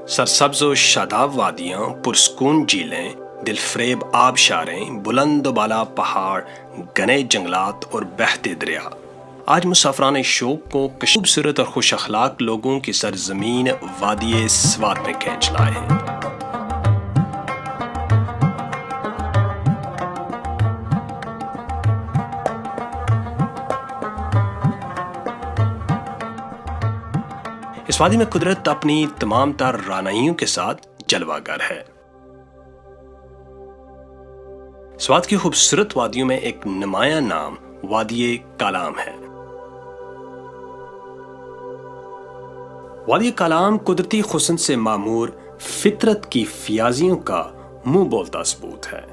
सरसब्ज व शादाब वादियां, पुरस्कून झीलें, दिलफरेब आबशारें, बुलंद बाला पहाड़, घने जंगलात और बहते दरिया आज मुसाफरान शौक को खूबसूरत और खुश अखलाक लोगों की सरजमीन वादिये स्वात में खींच लाए हैं। इस वादी में कुदरत अपनी तमाम तर रानाइयों के साथ जलवागर है। इस वाद की खूबसूरत वादियों में एक नुमाया नाम वादिये कालाम है। वादिये कालाम कुदरती हुस्न से मामूर फितरत की फियाजियों का मुंह बोलता सबूत है।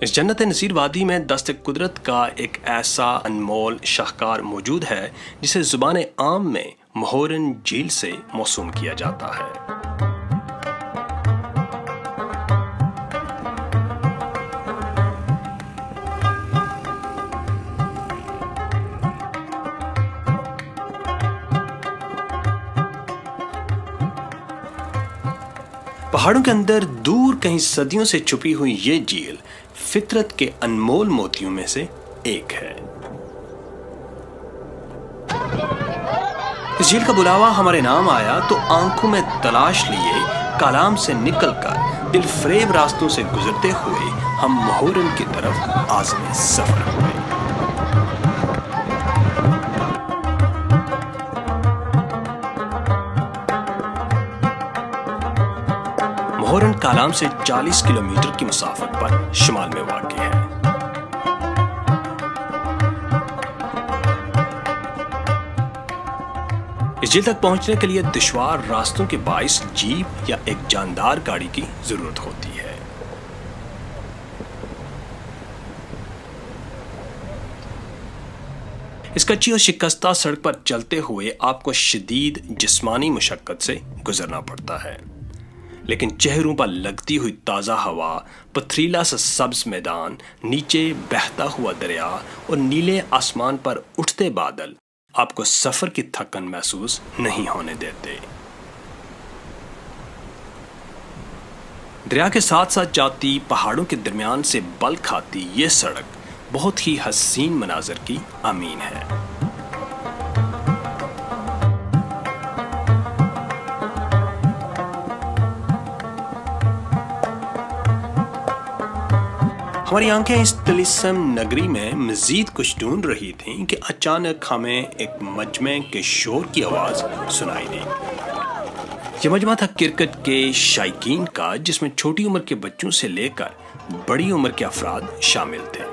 इस जन्नत नसीर वादी में दस्त कुदरत का एक ऐसा अनमोल शाहकार मौजूद है जिसे जुबान आम में महोरन झील से मौसूम किया जाता है। पहाड़ों के अंदर दूर कहीं सदियों से छुपी हुई ये झील फितरत के अनमोल मोतियों में से एक है। इस झील का बुलावा हमारे नाम आया तो आंखों में तलाश लिए कालाम से निकलकर दिलफरेब रास्तों से गुजरते हुए हम महोरन की तरफ आज़म सफर हुए। महोरन कालाम से 40 किलोमीटर की मुसाफत पर शुमाल में वाक़ है। इस झील तक पहुंचने के लिए दुश्वार रास्तों के बाइस जीप या एक जानदार गाड़ी की जरूरत होती है। इस कच्ची और शिकस्ता सड़क पर चलते हुए आपको शदीद जिस्मानी मुशक्कत से गुजरना पड़ता है, लेकिन चेहरों पर लगती हुई ताज़ा हवा, पथरीला सा सब्ज मैदान, नीचे बहता हुआ दरिया और नीले आसमान पर उठते बादल आपको सफ़र की थकन महसूस नहीं होने देते। दरिया के साथ साथ जाती पहाड़ों के दरमियान से बल खाती ये सड़क बहुत ही हसीन मनाजर की अमीन है। हमारी आंखें इस तिलिस्म नगरी में मजीद कुछ ढूंढ रही थीं कि अचानक हमें एक मजमे के शोर की आवाज़ सुनाई दी। ये मजमा था क्रिकेट के शायकीन का, जिसमें छोटी उम्र के बच्चों से लेकर बड़ी उम्र के अफराद शामिल थे।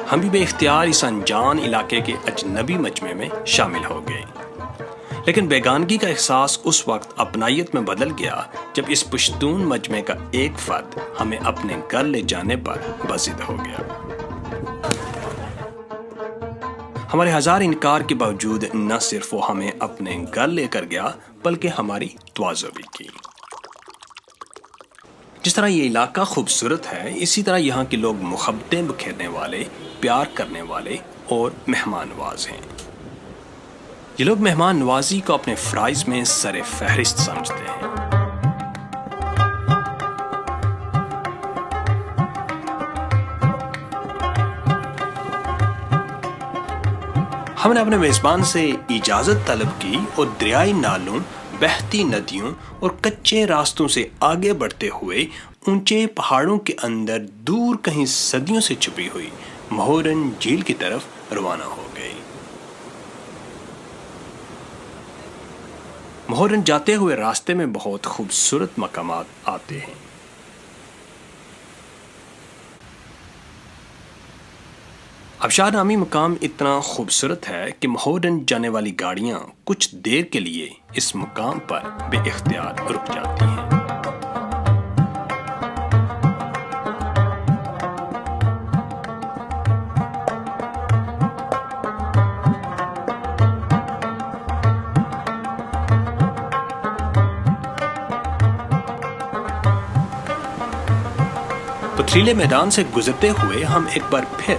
हम भी बेख्तियार इस अनजान इलाके के अजनबी मजमे में शामिल हो गए, लेकिन बेगानगी का एहसास उस वक्त अपनायत में बदल गया जब इस पुश्तून मजमे का एक फर्द हमें अपने घर ले जाने पर बज़िद हो गया। हमारे हजार इनकार के बावजूद न सिर्फ वो हमें अपने घर लेकर गया बल्कि हमारी तवाज़ो भी की। जिस तरह ये इलाका खूबसूरत है, इसी तरह यहाँ के लोग मुहब्बतें बिखेरने वाले, प्यार करने वाले और मेहमान नवाज हैं। ये लोग मेहमान नवाजी को अपने फ़राइज़ में सरे फहरिस्त समझते हैं। हमने अपने मेज़बान से इजाज़त तलब की और दरियाई नालों, बहती नदियों और कच्चे रास्तों से आगे बढ़ते हुए ऊंचे पहाड़ों के अंदर दूर कहीं सदियों से छुपी हुई महोरन झील की तरफ रवाना हो गए। महोरन जाते हुए रास्ते में बहुत खूबसूरत मकामात आते हैं। आबशार नामी मुकाम इतना खूबसूरत है कि महोरन जाने वाली गाड़ियां कुछ देर के लिए इस मुकाम पर बेइख्तियार रुक जाती हैं। پتھریلے میدان سے گزرتے ہوئے ہم ایک بار پھر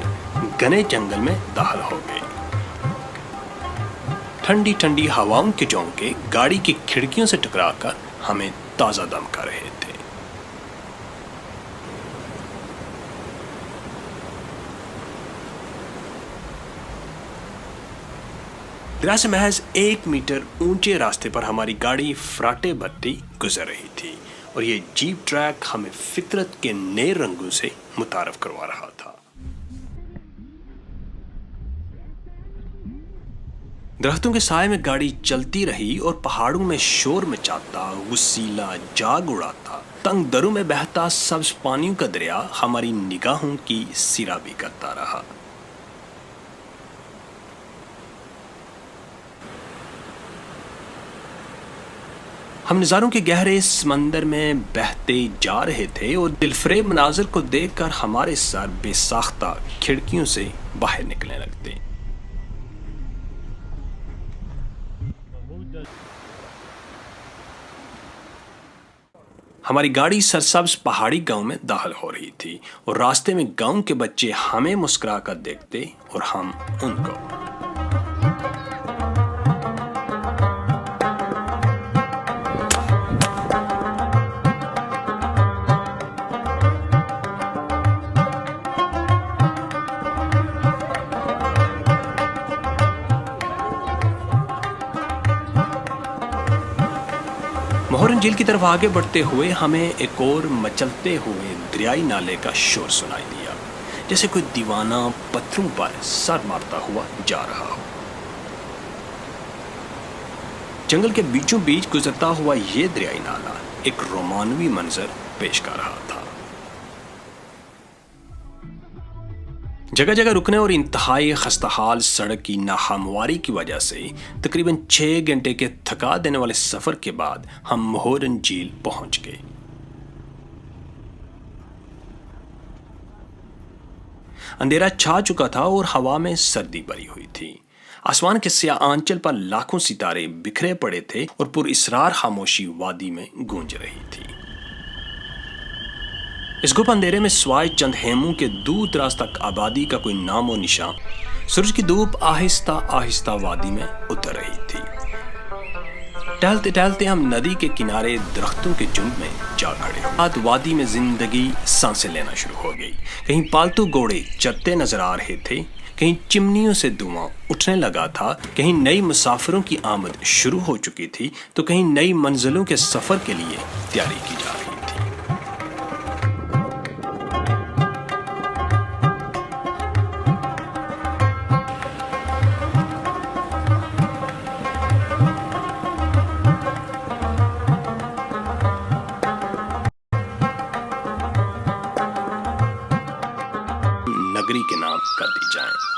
گھنے جنگل میں داخل ہو گئے۔ ٹھنڈی ٹھنڈی ہواؤں کے جھونکے گاڑی کی کھڑکیوں سے ٹکرا کر ہمیں تازہ دم کر رہے تھے۔ دریا سے محض 1 میٹر اونچے راستے پر ہماری گاڑی فراٹے بھرتی گزر رہی تھی اور یہ جیپ ٹریک ہمیں فطرت کے نئے رنگوں سے متعارف کروا رہا تھا۔ درختوں کے سائے میں گاڑی چلتی رہی اور پہاڑوں میں شور مچاتا، وسیلہ جاگ اڑاتا، تنگ دروں میں بہتا سبز پانیوں کا دریا ہماری نگاہوں کی سیرابی کرتا رہا۔ ہم نظاروں کے گہرے سمندر میں بہتے جا رہے تھے اور دلفریب مناظر کو دیکھ کر ہمارے سر بے ساختہ کھڑکیوں سے باہر نکلنے لگتے۔ ہماری گاڑی سرسبز پہاڑی گاؤں میں داخل ہو رہی تھی اور راستے میں گاؤں کے بچے ہمیں مسکرا کر دیکھتے اور ہم ان کو۔ مہورن جھیل کی طرف آگے بڑھتے ہوئے ہمیں ایک اور مچلتے ہوئے دریائی نالے کا شور سنائی دیا، جیسے کوئی دیوانہ پتھروں پر سر مارتا ہوا جا رہا ہو۔ جنگل کے بیچوں بیچ گزرتا ہوا یہ دریائی نالا ایک رومانوی منظر پیش کر رہا تھا۔ جگہ جگہ رکنے اور انتہائی خستحال سڑک کی ناہمواری کی وجہ سے تقریباً 6 گھنٹے کے تھکا دینے والے سفر کے بعد ہم مہورن جھیل پہنچ گئے۔ اندھیرا چھا چکا تھا اور ہوا میں سردی بھری ہوئی تھی۔ آسمان کے سیاہ آنچل پر لاکھوں ستارے بکھرے پڑے تھے اور پر اسرار خاموشی وادی میں گونج رہی تھی۔ اس گپ اندھیرے میں سوائے چند خیموں کے دور دراز تک آبادی کا کوئی نام و نشان۔ سورج کی دھوپ آہستہ آہستہ وادی میں اتر رہی تھی۔ ٹہلتے ٹہلتے ہم ندی کے کنارے درختوں کے جھنڈ میں جا کھڑے ہوئے۔ وادی میں زندگی سانسیں لینا شروع ہو گئی۔ کہیں پالتو گھوڑے چرتے نظر آ رہے تھے، کہیں چمنیوں سے دھواں اٹھنے لگا تھا، کہیں نئی مسافروں کی آمد شروع ہو چکی تھی تو کہیں نئی منزلوں کے سفر کے لیے تیاری کی جا رہی تھی۔ نگری کے نام کر دی جائیں۔